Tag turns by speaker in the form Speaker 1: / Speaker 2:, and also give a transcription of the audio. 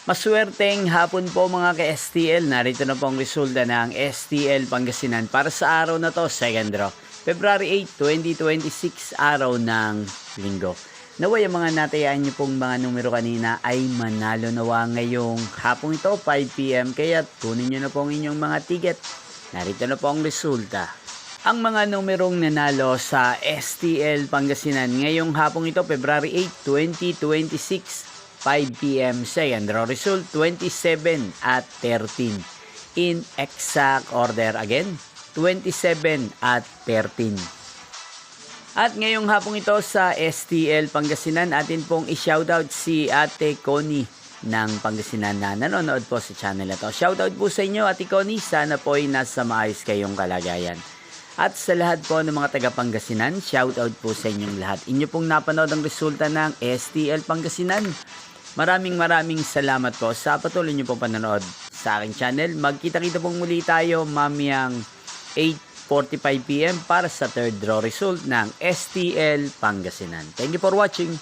Speaker 1: Maswerteng hapon po mga ka-STL. Narito na po ang resulta ng STL Pangasinan para sa araw na to, second draw. February 8, 2026, araw ng linggo. Naway ang mga natayaan niyo pong mga numero kanina ay manalo nawa ngayong hapong ito, 5 PM. Kaya tunin niyo na po ang inyong mga ticket. Narito na po ang resulta. Ang mga numerong nanalo sa STL Pangasinan ngayong hapong ito, February 8, 2026, 5 PM, second draw result 27 at 13. In exact order again, 27 at 13. At ngayong hapong ito sa STL Pangasinan, atin pong i-shoutout si Ate Connie ng Pangasinan na nanonood po sa channel na to. Shoutout po sa inyo, Ate Connie. Sana po ay nasa maayos kayong kalagayan. At sa lahat po ng mga taga Pangasinan, shoutout po sa inyong lahat. Inyo pong napanood ang resulta ng STL Pangasinan. Maraming salamat po sa patuloy niyo pong panonood sa aking channel. Magkita-kita pong muli tayo mamayang 8:45 PM para sa third draw result ng STL Pangasinan. Thank you for watching.